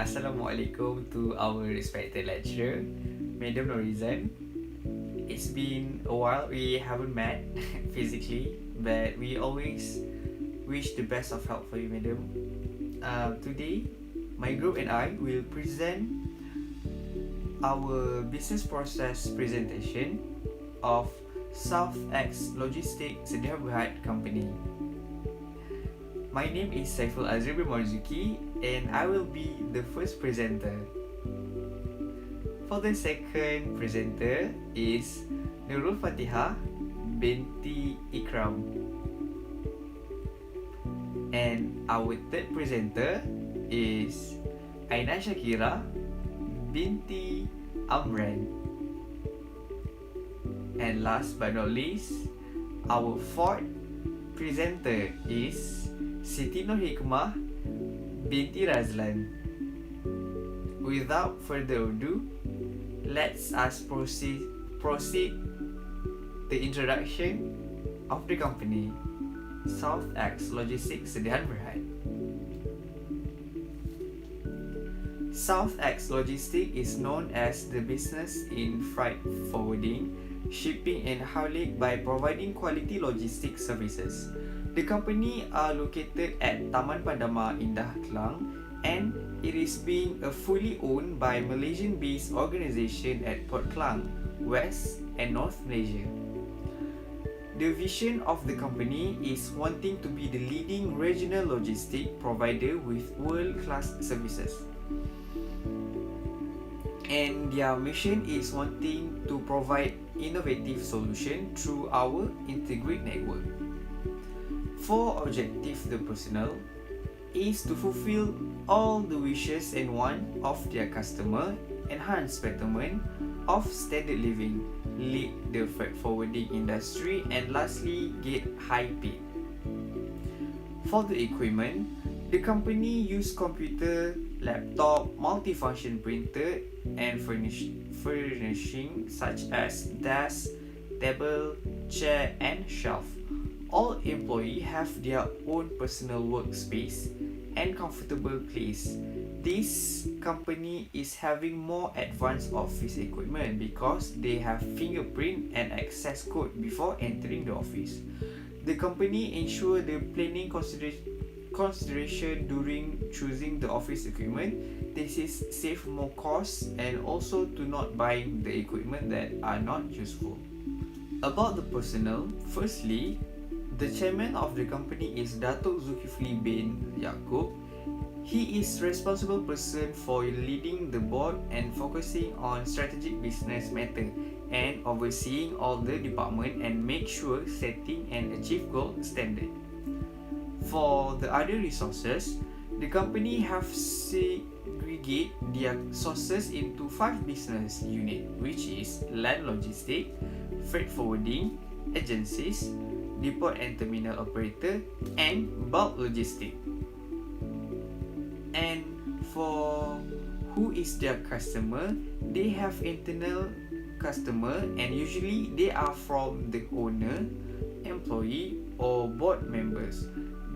Assalamualaikum to our respected lecturer, Madam Norizan. It's been a while we haven't met physically, but we always wish the best of health for you, Madam. Today, my group and I will present our business process presentation of SouthX Logistic Sedia Berhad Company. My name is Saiful Azri bin Marzuki and I will be the first presenter. For the second presenter is Nurul Fatihah binti Ikram. And our third presenter is Aina Shakira binti Amran. And last but not least, our fourth presenter is Siti Nur Hikmah binti Razlan. Without further ado, let's us proceed the introduction of the company, SouthX Logistics Sedia Berhad. SouthX Logistics is known as the business in freight forwarding, shipping and hauling by providing quality logistics services. The company are located at Taman Pandama, Indah Kelang, and it is being fully owned by Malaysian-based organisation at Port Klang, West and North Malaysia. The vision of the company is wanting to be the leading regional logistic provider with world-class services. And their mission is wanting to provide innovative solution through our integrated network. For objective the personnel is to fulfill all the wishes and want of their customer, enhance betterment of standard living, lead the freight forwarding industry, and lastly get high pay. For the equipment, the company use computer, laptop, multifunction printer and furnishing such as desk, table, chair and shelf. All employees have their own personal workspace and comfortable place. This company is having more advanced office equipment because they have fingerprint and access code before entering the office. The company ensure the planning consideration during choosing the office equipment. This is save more costs and also to not buying the equipment that are not useful. About the personnel, firstly, the chairman of the company is Datuk Zulkifli bin Yaakob. He is responsible person for leading the board and focusing on strategic business matter and overseeing all the department and make sure setting and achieve goal standard. For the other resources, the company have segregate their sources into 5 business unit, which is land logistic, freight forwarding, agencies, depot and terminal operator, and bulk logistic. And for who is their customer, they have internal customer and usually they are from the owner, employee or board members.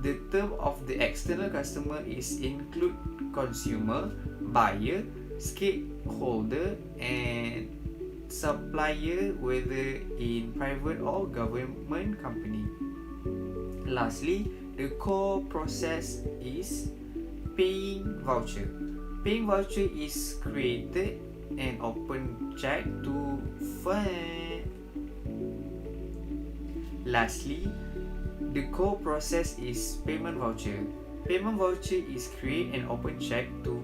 The term of the external customer is include consumer, buyer, stakeholder and supplier, whether in private or government company. Lastly, the core process is paying voucher. Paying voucher is created and open check to fund. Lastly, the core process is payment voucher. Payment voucher is create and open check to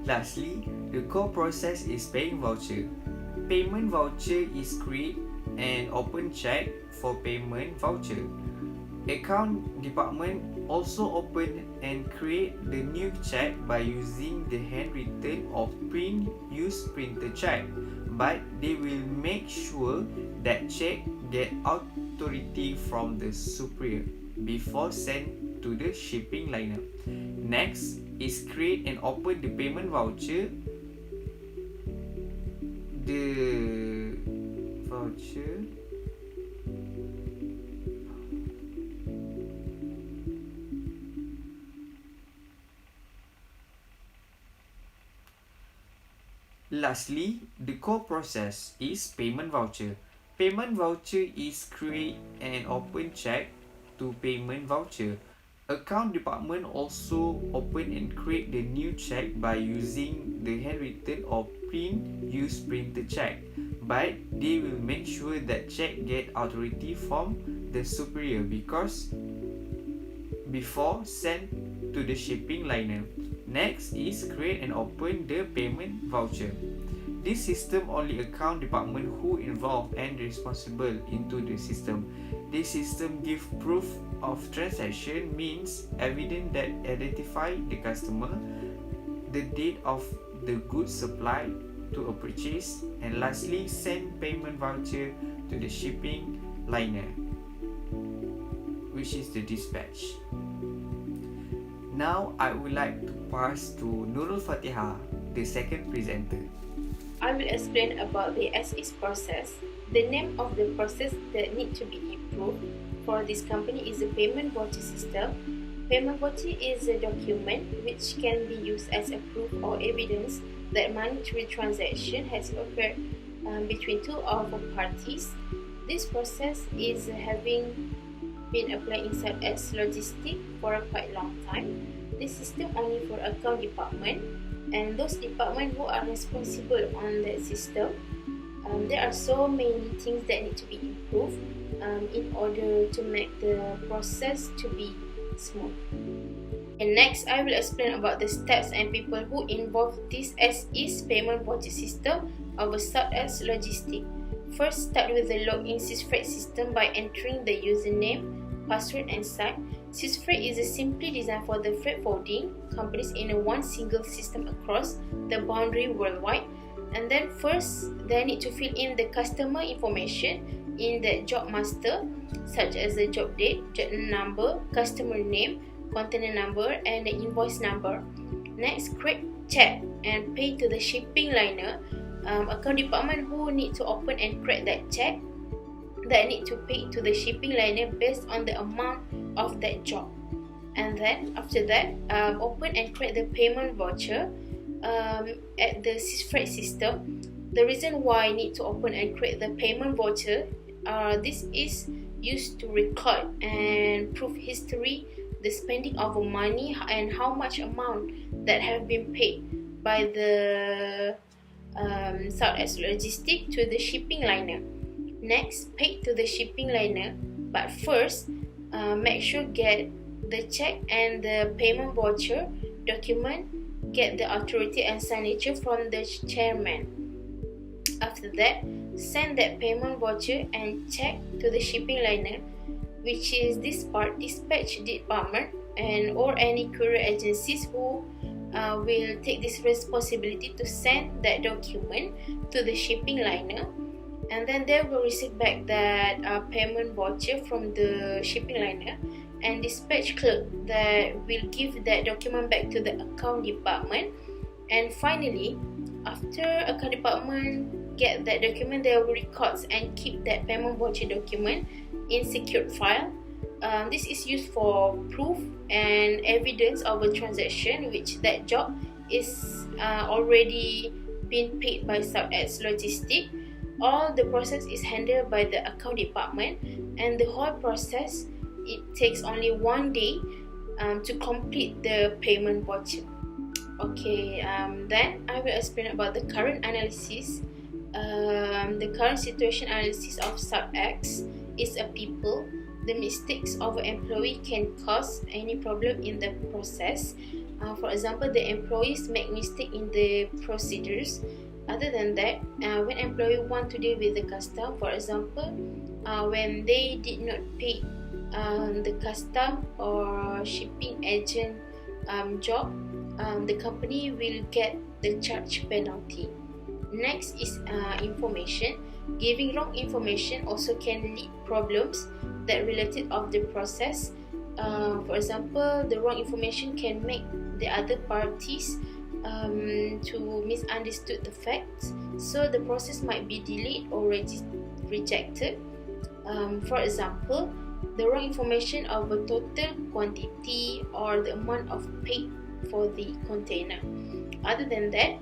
Lastly, the core process is paying voucher. Payment voucher is create and open check for payment voucher. Account department also open and create the new check by using the handwritten or print use printer check, but they will make sure that check get authority from the superior before sent to the shipping liner. Next is create and open the payment voucher. The voucher. Lastly, the core process is payment voucher. Payment voucher is create and open check to payment voucher. Account department also open and create the new check by using the handwritten or print use printed check. But they will make sure that check get authority from the superior because before sent to the shipping liner. Next is create and open the payment voucher. This system only account department who involved and responsible into the system. This system give proof of transaction means evidence that identify the customer, the date of the goods supplied to a purchase, and lastly send payment voucher to the shipping liner, which is the dispatch. Now I would like to pass to Nurul Fatihah, the second presenter. I will explain about the as-is process. The name of the process that need to be improved for this company is the payment voucher system. Payment voucher is a document which can be used as a proof or evidence that monetary transaction has occurred between two of the parties. This process is having been applied inside as LOGISTIC for a quite long time. This system only for account department and those departments who are responsible on that system. There are so many things that need to be improved in order to make the process to be smooth. And next, I will explain about the steps and people who involve this as-is payment voucher system of a sort as LOGISTIC. First, start with the login SysFreight system by entering the username, password and sign. SysFreight is simply designed for the freight forwarding companies in a one single system across the boundary worldwide. And then first, they need to fill in the customer information in the job master, such as the job date, job number, customer name, container number, and the invoice number. Next, create check and pay to the shipping liner. Account department who need to open and create that check that need to pay to the shipping liner based on the amount of that job. And then after that, open and create the payment voucher at the SysFreight system. The reason why I need to open and create the payment voucher, this is used to record and prove history, the spending of money and how much amount that have been paid by the South Logistic to the shipping liner. Next, pay to the shipping liner, but first make sure get the check and the payment voucher document, get the authority and signature from the chairman. After that, send that payment voucher and check to the shipping liner, which is this part dispatch department and or any courier agencies who will take this responsibility to send that document to the shipping liner, and then they will receive back that payment voucher from the shipping liner, and dispatch clerk that will give that document back to the account department. And finally, after account department get that document, they will record and keep that payment voucher document in secured file. This is used for proof and evidence of a transaction which that job is already been paid by Southeast Logistic. All the process is handled by the account department, and the whole process it takes only 1 day to complete the payment voucher. Okay, then I will explain about the current analysis. The current situation analysis of SubX is a people. The mistakes of an employee can cause any problem in the process. For example, the employees make mistake in the procedures. Other than that, when employee want to deal with the custom, for example, when they did not pay the custom or shipping agent job, the company will get the charge penalty. Next is information. Giving wrong information also can lead problems that related of the process. For example, the wrong information can make the other parties to misunderstood the facts, so the process might be delayed or rejected. For example, the wrong information of a total quantity or the amount of paid for the container. Other than that,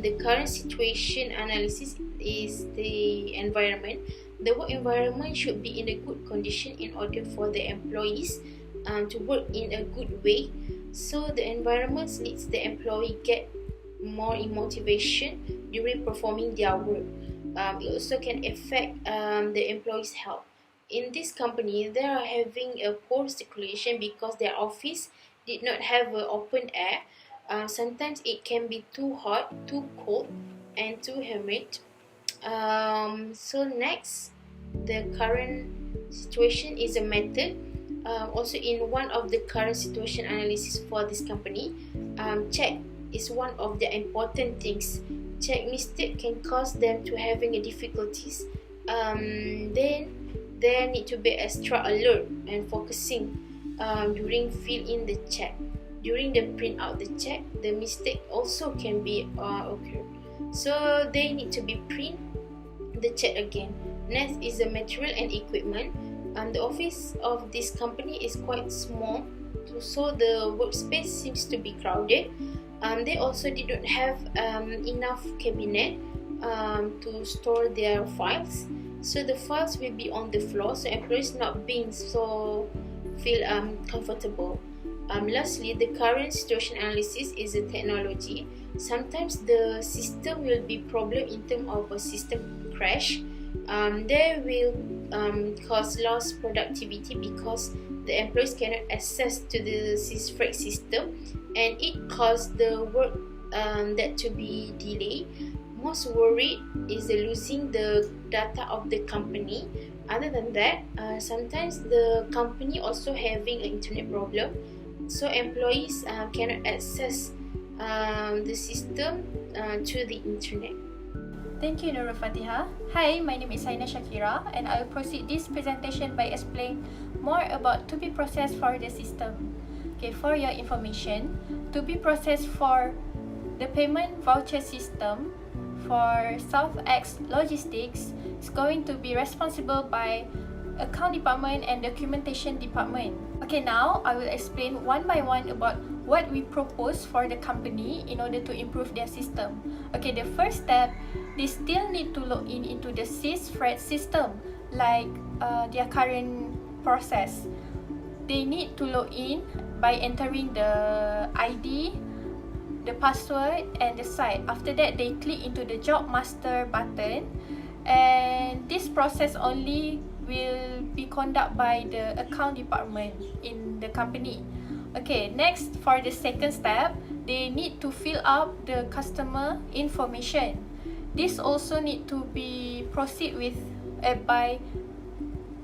the current situation analysis is the environment. The work environment should be in a good condition in order for the employees to work in a good way. So the environment needs the employee get more motivation during performing their work. It also can affect the employees' health. In this company, they are having a poor circulation because their office did not have open air. Sometimes it can be too hot, too cold, and too humid. So next, the current situation is a method. Also in one of the current situation analysis for this company, check is one of the important things. Check mistake can cause them to having a difficulties. Then there need to be extra alert and focusing during fill in the check. During the print out the check, the mistake also can be occurred. So they need to be print the check again. Next is the material and equipment. The office of this company is quite small, so the workspace seems to be crowded. They also did not have enough cabinet to store their files, so the files will be on the floor, so employees not being so feel comfortable. Lastly, the current situation analysis is a technology. Sometimes the system will be problem in terms of a system crash. There will cause lost productivity because the employees cannot access to the freight system, and it causes the work that to be delayed. Most worried is losing the data of the company. Other than that, sometimes the company also having an internet problem, so employees cannot access the system to the internet. Thank you, Nurul Fatiha. Hi, my name is Aina Shakira, and I will proceed this presentation by explaining more about to be processed for the system. Okay, for your information, to be processed for the payment voucher system for SouthX Logistics is going to be responsible by Account Department and Documentation Department. Okay, now I will explain one by one about what we propose for the company in order to improve their system. Okay, the first step, they still need to log in into the freight system like their current process. They need to log in by entering the ID, the password, and the site. After that, they click into the Job Master button, and this process only will be conducted by the account department in the company. Okay, next, for the second step, they need to fill up the customer information. This also need to be proceed with by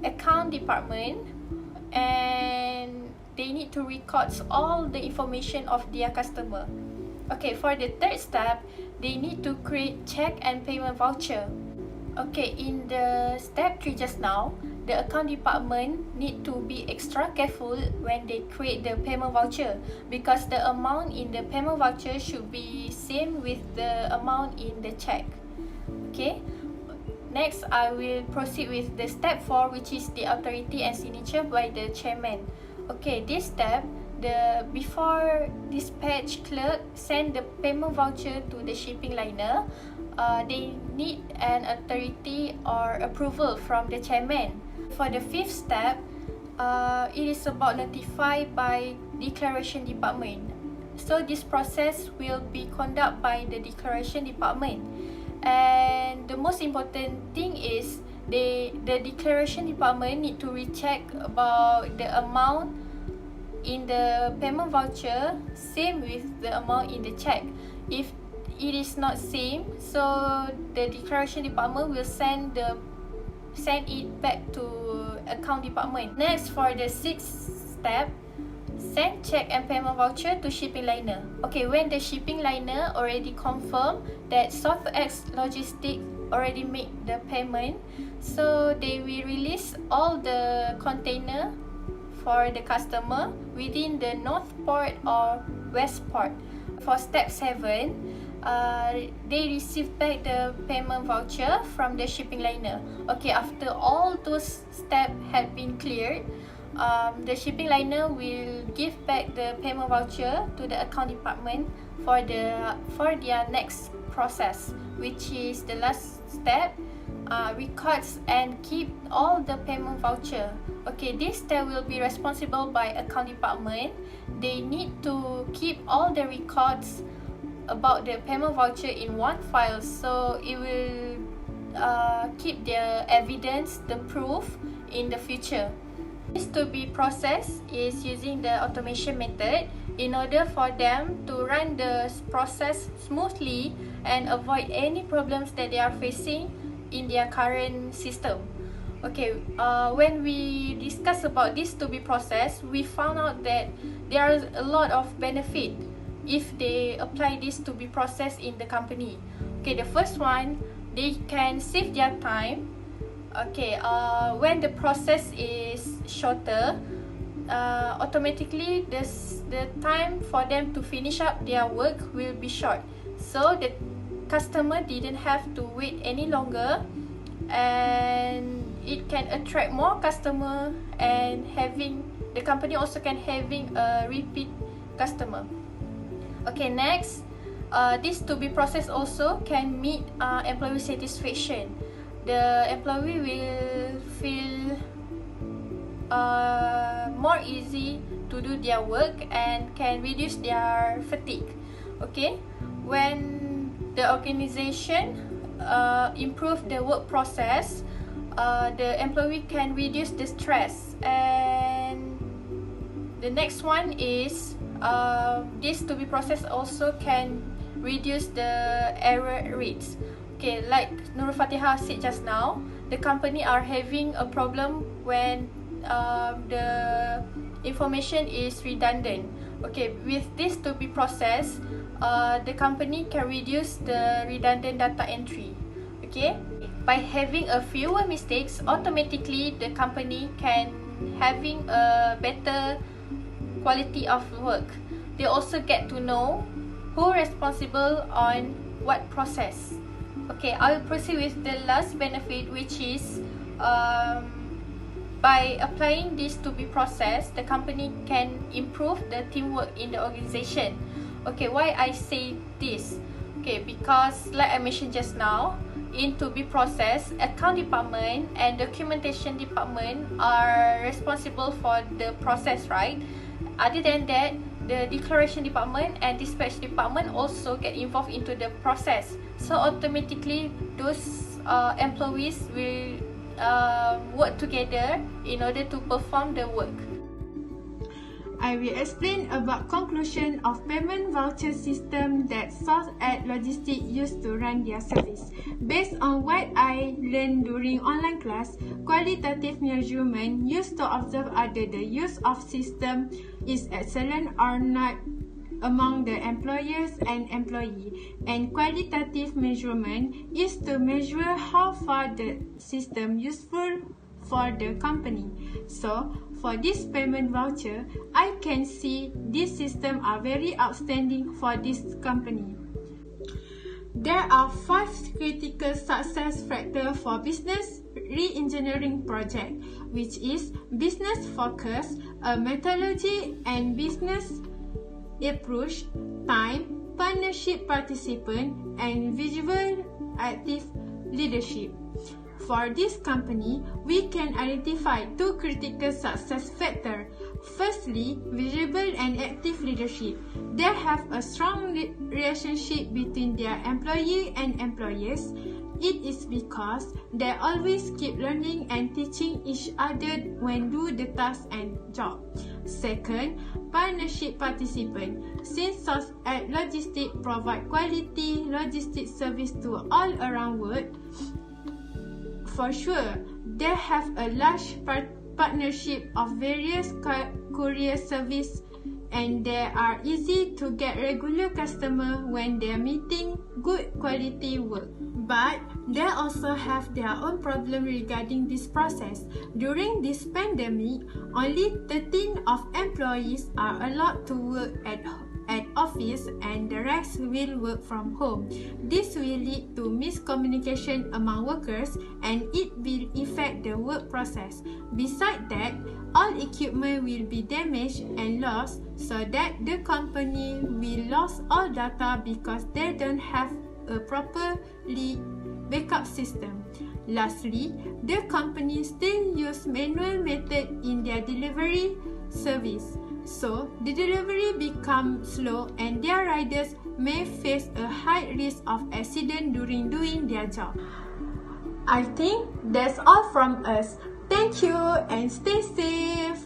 account department, and they need to record all the information of their customer. Okay, for the third step, they need to create check and payment voucher. Okay, in the step 3 just now, the account department need to be extra careful when they create the payment voucher, because the amount in the payment voucher should be same with the amount in the check. Okay, next I will proceed with the step 4, which is the authority and signature by the chairman. Okay, this step, the before dispatch clerk send the payment voucher to the shipping liner, they need an authority or approval from the chairman. For the fifth step, it is about notified by declaration department. So this process will be conducted by the declaration department. And the most important thing is the declaration department need to recheck about the amount in the payment voucher same with the amount in the check. If it is not same, so the declaration department will send it back to account department. Next, for the sixth step, send check and payment voucher to shipping liner. Okay, when the shipping liner already confirm that SouthX Logistics already made the payment, so they will release all the container for the customer within the north port or west port. For step 7, they receive back the payment voucher from the shipping liner. Okay, after all those steps have been cleared, the shipping liner will give back the payment voucher to the account department for their next process, which is the last step, records and keep all the payment voucher. Okay, this step will be responsible by account department. They need to keep all the records about the payment voucher in one file, so it will keep the evidence, the proof in the future. This to be processed is using the automation method in order for them to run the process smoothly and avoid any problems that they are facing in their current system. Okay, when we discuss about this to be processed, we found out that there are a lot of benefit if they apply this to be processed in the company. Okay, the first one, they can save their time. Okay, when the process is shorter, automatically the time for them to finish up their work will be short, so the customer didn't have to wait any longer, and it can attract more customer, and the company also can having a repeat customer. Okay, next, this to be processed also can meet employee satisfaction. The employee will feel more easy to do their work and can reduce their fatigue. Okay, when the organization improve the work process, the employee can reduce the stress. And the next one is this to be processed also can reduce the error rates. Okay, like Nur Fatihah said just now, the company are having a problem when the information is redundant. Okay, with this to be processed, the company can reduce the redundant data entry. Okay, by having a fewer mistakes, automatically the company can having a better quality of work. They also get to know who responsible on what process. Okay, I will proceed with the last benefit, which is by applying this to be processed, the company can improve the teamwork in the organization. Okay, why I say this? Okay, because like I mentioned just now, in to be processed, account department and documentation department are responsible for the process, right? Other than that, the declaration department and dispatch department also get involved into the process. So automatically, those employees will work together in order to perform the work. I will explain about conclusion of payment voucher system that Source at LOGISTIC used to run their service. Based on what I learned during online class, qualitative measurement used to observe whether the use of system is excellent or not among the employers and employee, and qualitative measurement is to measure how far the system useful for the company. So, for this payment voucher, I can see this system are very outstanding for this company. There are 5 critical success factors for business re-engineering project, which is business focus, a methodology and business approach, time, partnership participant, and visual active leadership. For this company, we can identify 2 critical success factors. Firstly, visible and active leadership. They have a strong relationship between their employee and employers. It is because they always keep learning and teaching each other when do the task and job. Second, partnership participant. Since Source at LOGISTIC provide quality logistics service to all around world, for sure, they have a large partnership of various courier service, and they are easy to get regular customer when they are meeting good quality work. But they also have their own problem regarding this process. During this pandemic, only 13 of employees are allowed to work at at office and the rest will work from home. This will lead to miscommunication among workers and it will affect the work process. Besides that, all equipment will be damaged and lost, so that the company will lose all data because they don't have a properly backup system. Lastly, the company still use manual method in their delivery service, so the delivery becomes slow and their riders may face a high risk of accident during doing their job. I think that's all from us. Thank you and stay safe.